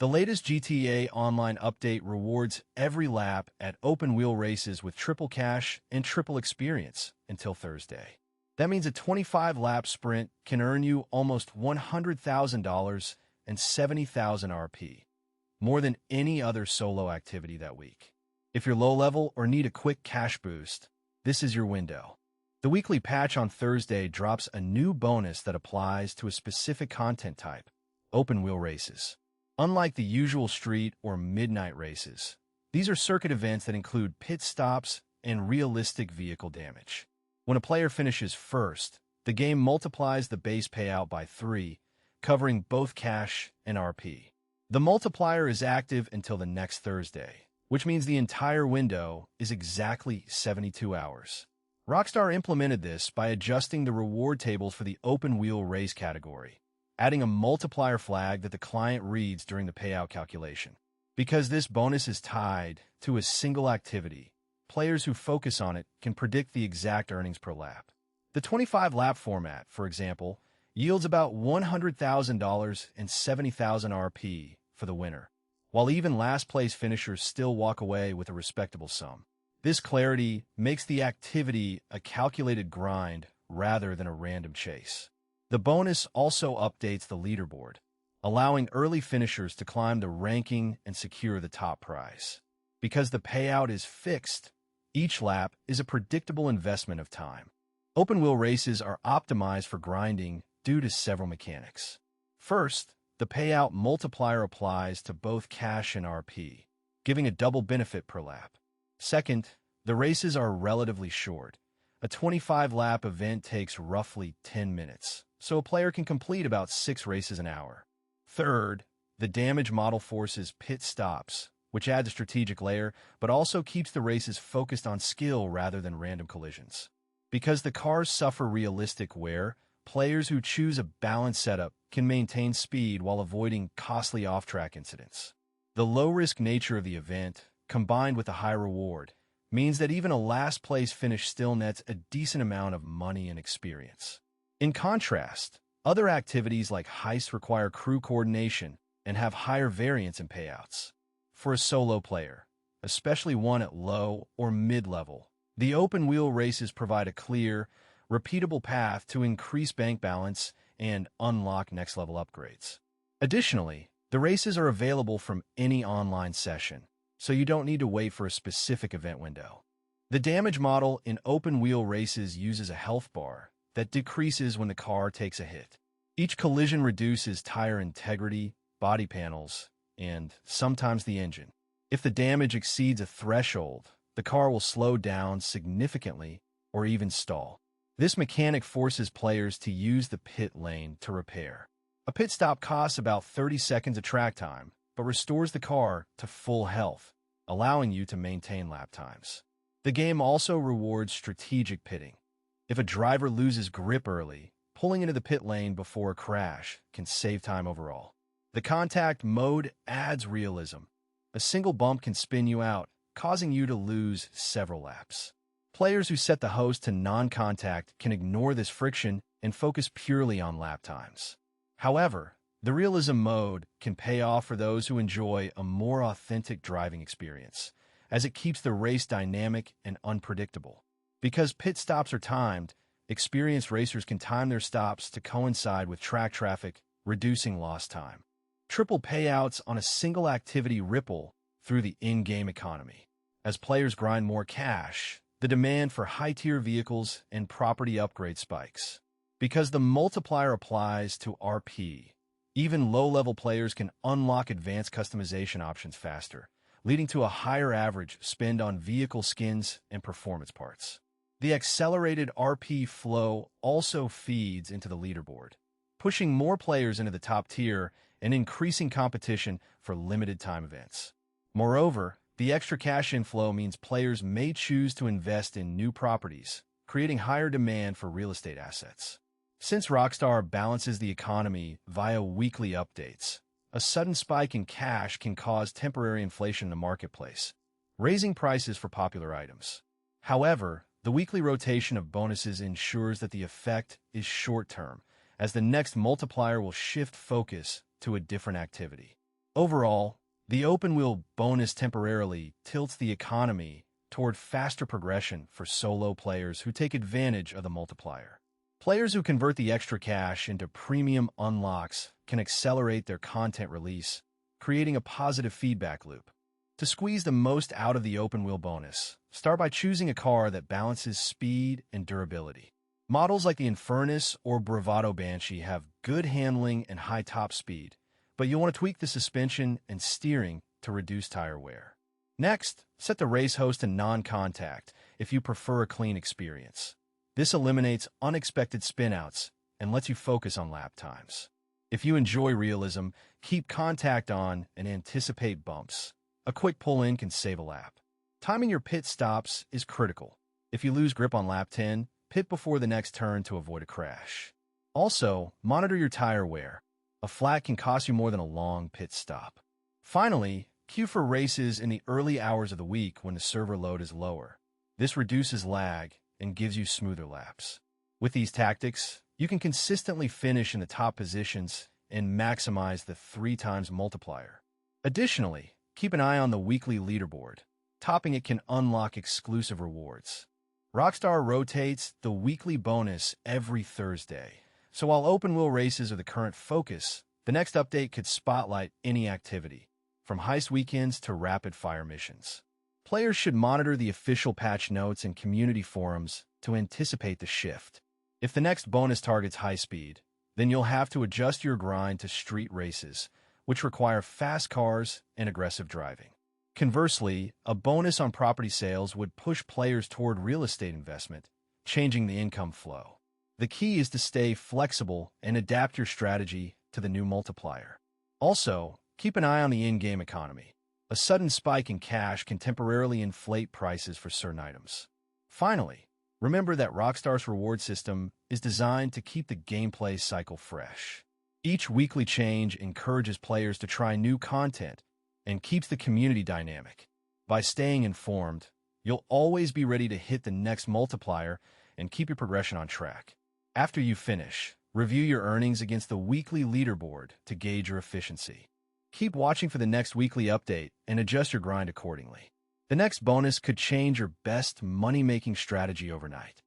The latest GTA Online update rewards every lap at open-wheel races with triple cash and triple experience until Thursday. That means a 25-lap sprint can earn you almost $100,000 and 70,000 RP, more than any other solo activity that week. If you're low-level or need a quick cash boost, this is your window. The weekly patch on Thursday drops a new bonus that applies to a specific content type, open-wheel races. Unlike the usual street or midnight races, these are circuit events that include pit stops and realistic vehicle damage. When a player finishes first, the game multiplies the base payout by 3, covering both cash and RP. The multiplier is active until the next Thursday, which means the entire window is exactly 72 hours. Rockstar implemented this by adjusting the reward tables for the open-wheel race category, adding a multiplier flag that the client reads during the payout calculation. Because this bonus is tied to a single activity, players who focus on it can predict the exact earnings per lap. The 25-lap format, for example, yields about $100,000 and 70,000 RP for the winner, while even last-place finishers still walk away with a respectable sum. This clarity makes the activity a calculated grind rather than a random chase. The bonus also updates the leaderboard, allowing early finishers to climb the ranking and secure the top prize. Because the payout is fixed, each lap is a predictable investment of time. Open-wheel races are optimized for grinding due to several mechanics. First, the payout multiplier applies to both cash and RP, giving a double benefit per lap. Second, the races are relatively short. A 25-lap event takes roughly 10 minutes, so a player can complete about 6 races an hour. Third, the damage model forces pit stops, which adds a strategic layer, but also keeps the races focused on skill rather than random collisions. Because the cars suffer realistic wear, players who choose a balanced setup can maintain speed while avoiding costly off-track incidents. The low-risk nature of the event, combined with a high reward, means that even a last-place finish still nets a decent amount of money and experience. In contrast, other activities like heists require crew coordination and have higher variance in payouts. For a solo player, especially one at low or mid-level, the open-wheel races provide a clear, repeatable path to increase bank balance and unlock next-level upgrades. Additionally, the races are available from any online session, so you don't need to wait for a specific event window. The damage model in open-wheel races uses a health bar that decreases when the car takes a hit. Each collision reduces tire integrity, body panels, and sometimes the engine. If the damage exceeds a threshold, the car will slow down significantly or even stall. This mechanic forces players to use the pit lane to repair. A pit stop costs about 30 seconds of track time, but restores the car to full health, allowing you to maintain lap times. The game also rewards strategic pitting. If a driver loses grip early, pulling into the pit lane before a crash can save time overall. The contact mode adds realism. A single bump can spin you out, causing you to lose several laps. Players who set the host to non-contact can ignore this friction and focus purely on lap times. However, the realism mode can pay off for those who enjoy a more authentic driving experience, as it keeps the race dynamic and unpredictable. Because pit stops are timed, experienced racers can time their stops to coincide with track traffic, reducing lost time. Triple payouts on a single activity ripple through the in-game economy. As players grind more cash, the demand for high-tier vehicles and property upgrade spikes. Because the multiplier applies to RP, even low-level players can unlock advanced customization options faster, leading to a higher average spend on vehicle skins and performance parts. The accelerated RP flow also feeds into the leaderboard, pushing more players into the top tier and increasing competition for limited-time events. Moreover, the extra cash inflow means players may choose to invest in new properties, creating higher demand for real estate assets. Since Rockstar balances the economy via weekly updates, a sudden spike in cash can cause temporary inflation in the marketplace, raising prices for popular items. However, the weekly rotation of bonuses ensures that the effect is short-term, as the next multiplier will shift focus to a different activity. Overall, the open wheel bonus temporarily tilts the economy toward faster progression for solo players who take advantage of the multiplier. Players who convert the extra cash into premium unlocks can accelerate their content release, creating a positive feedback loop. To squeeze the most out of the open wheel bonus, start by choosing a car that balances speed and durability. Models like the Infernus or Bravado Banshee have good handling and high top speed, but you'll want to tweak the suspension and steering to reduce tire wear. Next, set the race host to non-contact if you prefer a clean experience. This eliminates unexpected spinouts and lets you focus on lap times. If you enjoy realism, keep contact on and anticipate bumps. A quick pull-in can save a lap. Timing your pit stops is critical. If you lose grip on lap 10, pit before the next turn to avoid a crash. Also, monitor your tire wear. A flat can cost you more than a long pit stop. Finally, queue for races in the early hours of the week when the server load is lower. This reduces lag and gives you smoother laps. With these tactics, you can consistently finish in the top positions and maximize the 3x multiplier. Additionally, keep an eye on the weekly leaderboard. Topping it can unlock exclusive rewards. Rockstar rotates the weekly bonus every Thursday, so while open wheel races are the current focus, the next update could spotlight any activity, from heist weekends to rapid-fire missions. Players should monitor the official patch notes and community forums to anticipate the shift. If the next bonus targets high speed, then you'll have to adjust your grind to street races, which require fast cars and aggressive driving. Conversely, a bonus on property sales would push players toward real estate investment, changing the income flow. The key is to stay flexible and adapt your strategy to the new multiplier. Also, keep an eye on the in-game economy. A sudden spike in cash can temporarily inflate prices for certain items. Finally, remember that Rockstar's reward system is designed to keep the gameplay cycle fresh. Each weekly change encourages players to try new content and keeps the community dynamic. By staying informed, you'll always be ready to hit the next multiplier and keep your progression on track. After you finish, review your earnings against the weekly leaderboard to gauge your efficiency. Keep watching for the next weekly update and adjust your grind accordingly. The next bonus could change your best money-making strategy overnight.